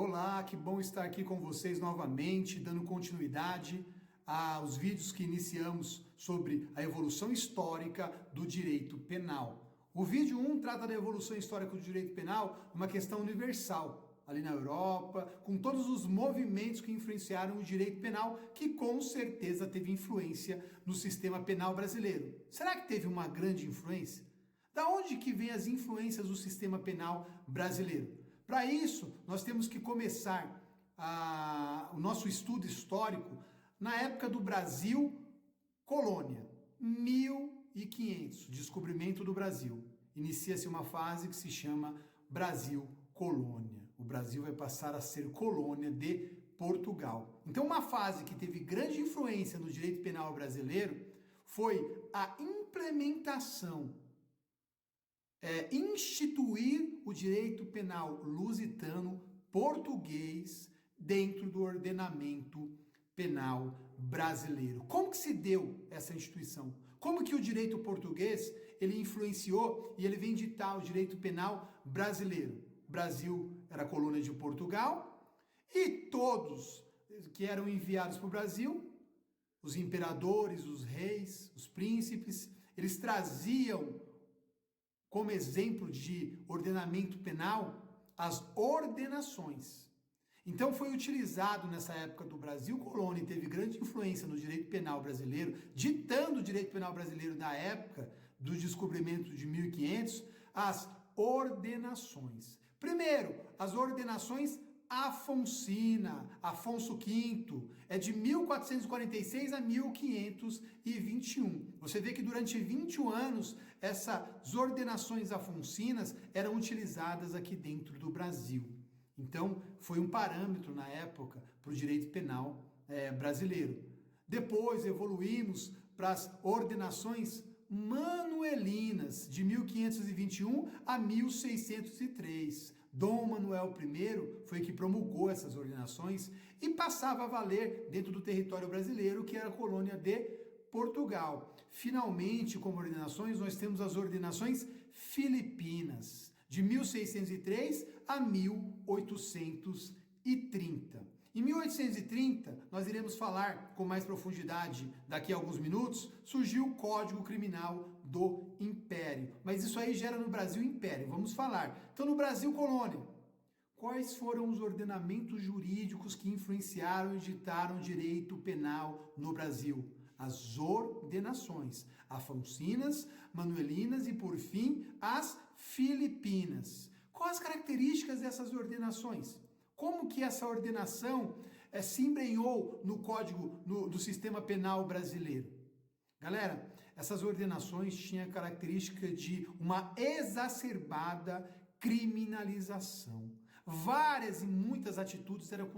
Olá, que bom estar aqui com vocês novamente, dando continuidade aos vídeos que iniciamos sobre a evolução histórica do direito penal. O vídeo 1 trata da evolução histórica do direito penal, uma questão universal, ali na Europa, com todos os movimentos que influenciaram o direito penal, que com certeza teve influência no sistema penal brasileiro. Será que teve uma grande influência? Da onde que vem as influências do sistema penal brasileiro? Para isso, nós temos que começar o nosso estudo histórico na época do Brasil colônia, 1500, descobrimento do Brasil. Inicia-se uma fase que se chama Brasil colônia. O Brasil vai passar a ser colônia de Portugal. Então, uma fase que teve grande influência no direito penal brasileiro foi a implementação instituir o direito penal lusitano português dentro do ordenamento penal brasileiro. Como que se deu essa instituição? Como que o direito português ele influenciou e ele vem ditar o direito penal brasileiro? O Brasil era colônia de Portugal e todos que eram enviados para o Brasil, os imperadores, os reis, os príncipes, eles traziam como exemplo de ordenamento penal, as ordenações. Então foi utilizado nessa época do Brasil colônia e teve grande influência no direito penal brasileiro, ditando o direito penal brasileiro da época do descobrimento de 1500, as ordenações. Primeiro, as ordenações Afonsina, Afonso V, é de 1446 a 1521. Você vê que durante 21 anos essas ordenações afonsinas eram utilizadas aqui dentro do Brasil. Então foi um parâmetro na época para o direito penal brasileiro. Depois evoluímos para as ordenações manuelinas de 1521 a 1603. Dom Manuel I foi que promulgou essas ordenações e passava a valer dentro do território brasileiro, que era a colônia de Portugal. Finalmente, como ordenações, nós temos as ordenações filipinas, de 1603 a 1830. Em 1830, nós iremos falar com mais profundidade daqui a alguns minutos, surgiu o Código Criminal do Império. Mas isso aí já era no Brasil Império, vamos falar. Então, no Brasil Colônia, quais foram os ordenamentos jurídicos que influenciaram e ditaram o direito penal no Brasil? As ordenações, afonsinas, manuelinas e, por fim, as filipinas. Quais as características dessas ordenações? Como que essa ordenação se embrenhou no código do sistema penal brasileiro? Galera, essas ordenações tinham a característica de uma exacerbada criminalização. Várias e muitas atitudes eram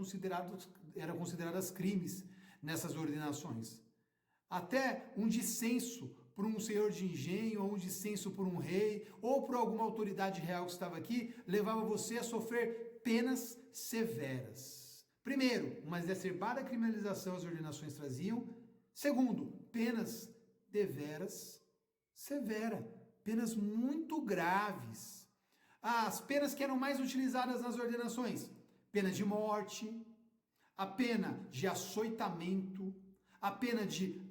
consideradas crimes nessas ordenações. Até um dissenso por um senhor de engenho, ou um dissenso por um rei, ou por alguma autoridade real que estava aqui, levava você a sofrer penas severas. Primeiro, uma exacerbada criminalização as ordenações traziam. Segundo, penas deveras severas, penas muito graves. As penas que eram mais utilizadas nas ordenações: pena de morte, a pena de açoitamento, a pena de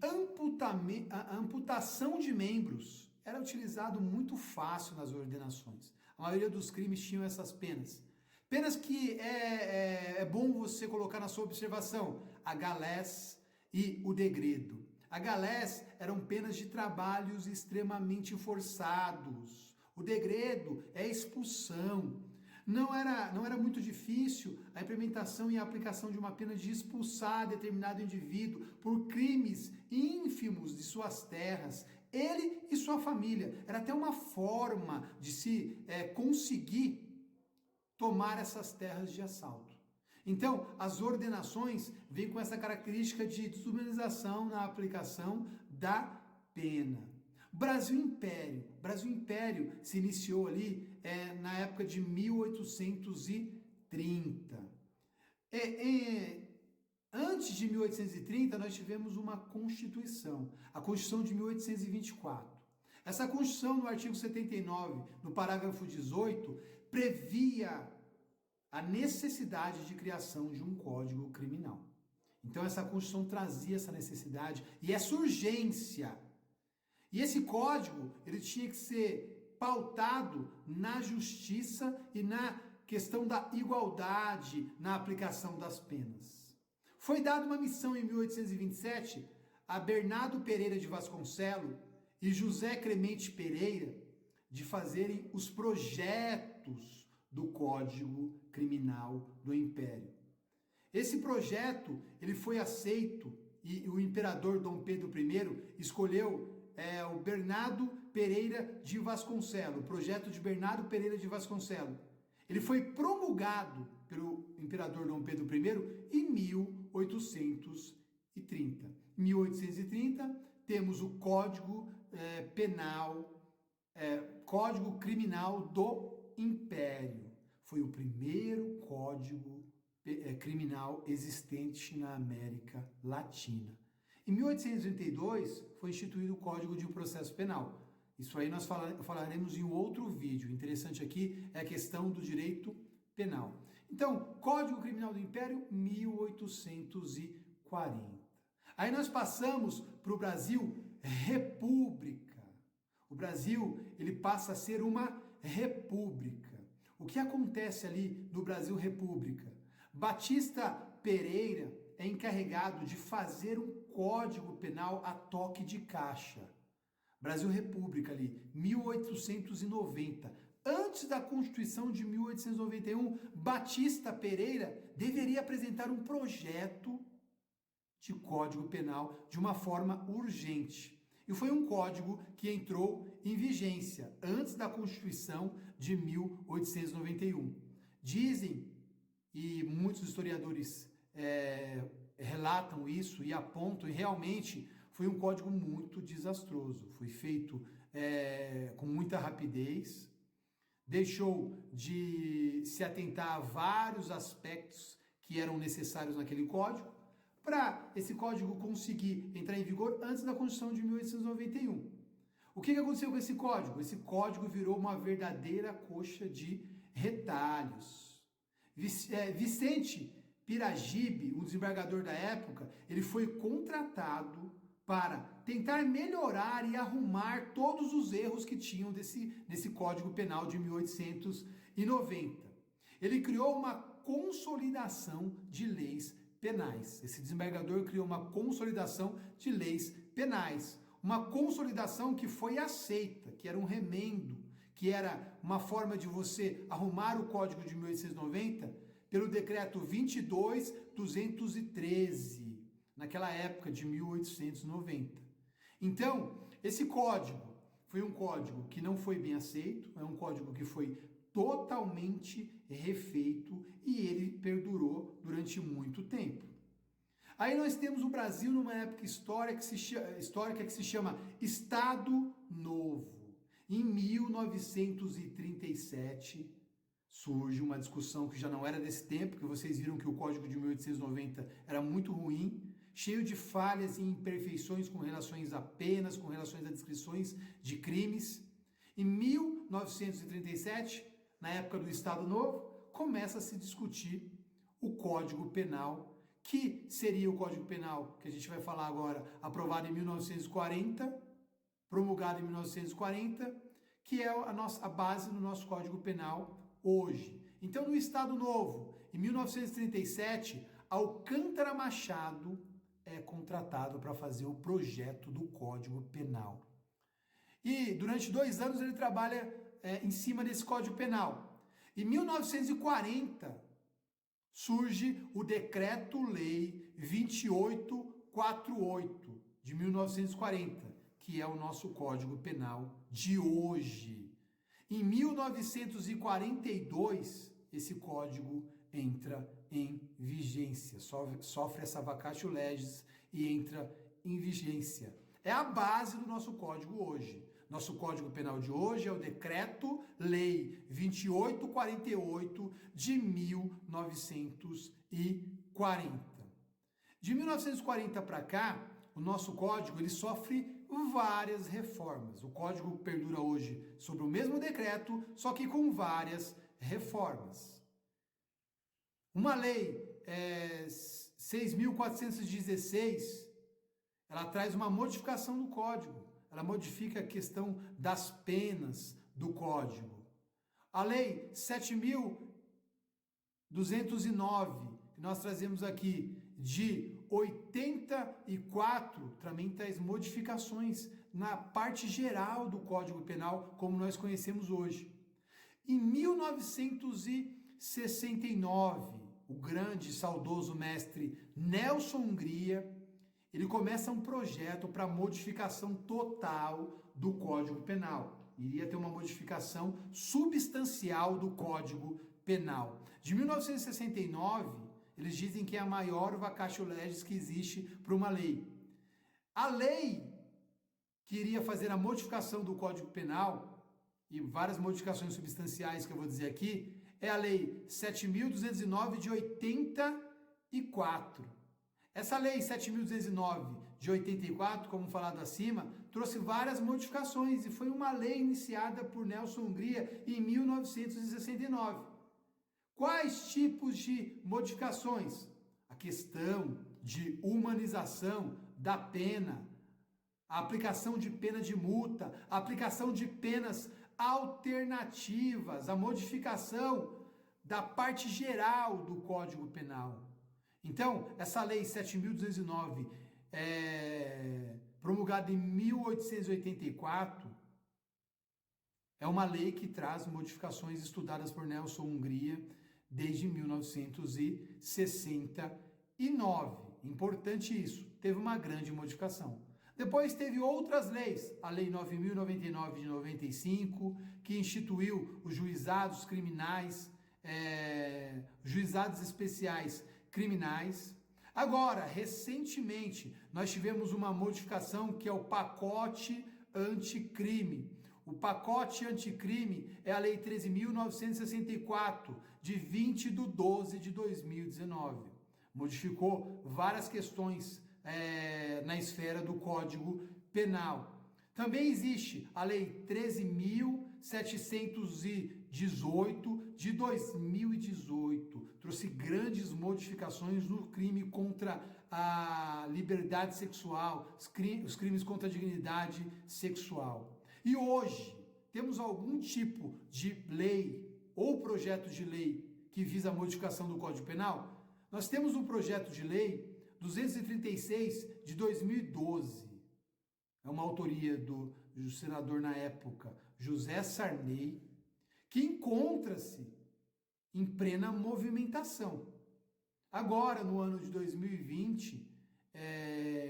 amputação de membros. Era utilizado muito fácil nas ordenações. A maioria dos crimes tinham essas penas. Penas que é bom você colocar na sua observação: a galés e o degredo. A galés eram penas de trabalhos extremamente forçados. O degredo é expulsão. Não era muito difícil a implementação e a aplicação de uma pena de expulsar determinado indivíduo por crimes ínfimos de suas terras, ele e sua família. Era até uma forma de se conseguir tomar essas terras de assalto. Então, as ordenações vêm com essa característica de desumanização na aplicação da pena. Brasil Império. Brasil Império se iniciou ali na época de 1830. Antes de 1830, nós tivemos uma Constituição, a Constituição de 1824. Essa Constituição, no artigo 79, no parágrafo 18, previa a necessidade de criação de um código criminal. Então essa Constituição trazia essa necessidade e essa urgência. E esse código, ele tinha que ser pautado na justiça e na questão da igualdade na aplicação das penas. Foi dada uma missão em 1827 a Bernardo Pereira de Vasconcelos e José Clemente Pereira de fazerem os projetos do Código Criminal do Império. Esse projeto ele foi aceito e o imperador Dom Pedro I escolheu o Bernardo Pereira de Vasconcelos, o projeto de Bernardo Pereira de Vasconcelos. Ele foi promulgado pelo imperador Dom Pedro I em 1830. Em 1830 temos o Código Código Criminal do Império. Foi o primeiro código criminal existente na América Latina. Em 1832 foi instituído o Código de Processo Penal. Isso aí nós falaremos em um outro vídeo. O interessante aqui é a questão do direito penal. Então, Código Criminal do Império, 1840. Aí nós passamos para o Brasil República. O Brasil, ele passa a ser uma república. O que acontece ali no Brasil República? Batista Pereira é encarregado de fazer um código penal a toque de caixa. Brasil República ali, 1890. Antes da Constituição de 1891, Batista Pereira deveria apresentar um projeto de código penal de uma forma urgente. E foi um código que entrou em vigência antes da Constituição de 1891. Dizem, e muitos historiadores relatam isso e apontam, e realmente foi um código muito desastroso. Foi feito com muita rapidez, deixou de se atentar a vários aspectos que eram necessários naquele código, para esse código conseguir entrar em vigor antes da Constituição de 1891. O que aconteceu com esse código? Esse código virou uma verdadeira coxa de retalhos. Vicente Piragibe, um desembargador da época, ele foi contratado para tentar melhorar e arrumar todos os erros que tinham nesse Código Penal de 1890. Ele criou uma consolidação de leis penais. Esse desembargador criou uma consolidação de leis penais. Uma consolidação que foi aceita, que era um remendo, que era uma forma de você arrumar o Código de 1890 pelo decreto 22.213, naquela época de 1890. Então, esse código foi um código que não foi bem aceito, é um código que foi totalmente refeito e ele perdurou durante muito tempo. Aí nós temos o Brasil numa época histórica que se chama Estado Novo. Em 1937 surge uma discussão que já não era desse tempo, que vocês viram que o Código de 1890 era muito ruim, cheio de falhas e imperfeições com relações a penas, com relações a descrições de crimes. Em 1937, na época do Estado Novo, começa a se discutir o Código Penal, que seria o Código Penal que a gente vai falar agora, aprovado em 1940, promulgado em 1940, que é a base do nosso Código Penal hoje. Então, no Estado Novo, em 1937, Alcântara Machado é contratado para fazer o projeto do Código Penal. E durante 2 anos ele trabalha em cima desse Código Penal. Em 1940 surge o Decreto-Lei 2848 de 1940, que é o nosso Código Penal de hoje. Em 1942 esse código entra em vigência, sofre essa vacatio legis e entra em vigência. É a base do nosso código hoje. Nosso Código Penal de hoje é o Decreto-Lei 2848 de 1940. De 1940 para cá, o nosso código ele sofre várias reformas. O código perdura hoje sobre o mesmo decreto, só que com várias reformas. Uma lei 6.416, ela traz uma modificação do Código. Ela modifica a questão das penas do Código. A lei 7.209, que nós trazemos aqui, de 84, também traz modificações na parte geral do Código Penal, como nós conhecemos hoje. Em 1969, o grande e saudoso mestre Nelson Hungria, ele começa um projeto para modificação total do Código Penal. Iria ter uma modificação substancial do Código Penal. De 1969, eles dizem que é a maior vacatio legis que existe para uma lei. A lei que iria fazer a modificação do Código Penal, e várias modificações substanciais que eu vou dizer aqui, é a Lei 7.209 de 84. Essa Lei 7.209 de 84, como falado acima, trouxe várias modificações e foi uma lei iniciada por Nelson Hungria em 1969. Quais tipos de modificações? A questão de humanização da pena, a aplicação de pena de multa, a aplicação de penas alternativas, a modificação da parte geral do Código Penal. Então, essa lei 7.209, promulgada em 1884, é uma lei que traz modificações estudadas por Nelson Hungria desde 1969. Importante isso, teve uma grande modificação. Depois teve outras leis, a Lei 9.099 de 95, que instituiu os juizados criminais, juizados especiais criminais. Agora, recentemente, nós tivemos uma modificação que é o pacote anticrime. O pacote anticrime é a Lei 13.964, de 20/12/2019. Modificou várias questões na esfera do Código Penal. Também existe a Lei 13.718 de 2018. Trouxe grandes modificações no crime contra a liberdade sexual, os crimes contra a dignidade sexual. E hoje temos algum tipo de lei ou projeto de lei que visa a modificação do Código Penal? Nós temos um projeto de lei 236 de 2012. É uma autoria do senador na época, José Sarney, que encontra-se em plena movimentação. Agora, no ano de 2020,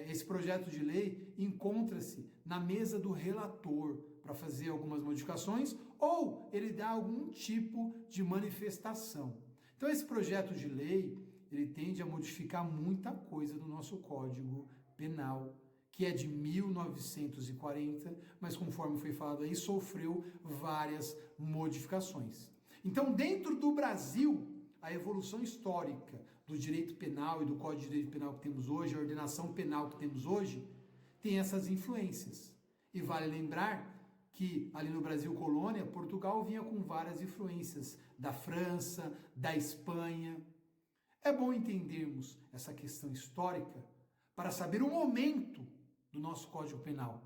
esse projeto de lei encontra-se na mesa do relator para fazer algumas modificações ou ele dá algum tipo de manifestação. Então, esse projeto de lei, ele tende a modificar muita coisa do nosso Código Penal, que é de 1940, mas conforme foi falado aí, sofreu várias modificações. Então, dentro do Brasil, a evolução histórica do direito penal e do Código de Direito Penal que temos hoje, a ordenação penal que temos hoje, tem essas influências. E vale lembrar que ali no Brasil colônia, Portugal vinha com várias influências da França, da Espanha. É bom entendermos essa questão histórica para saber o momento do nosso Código Penal.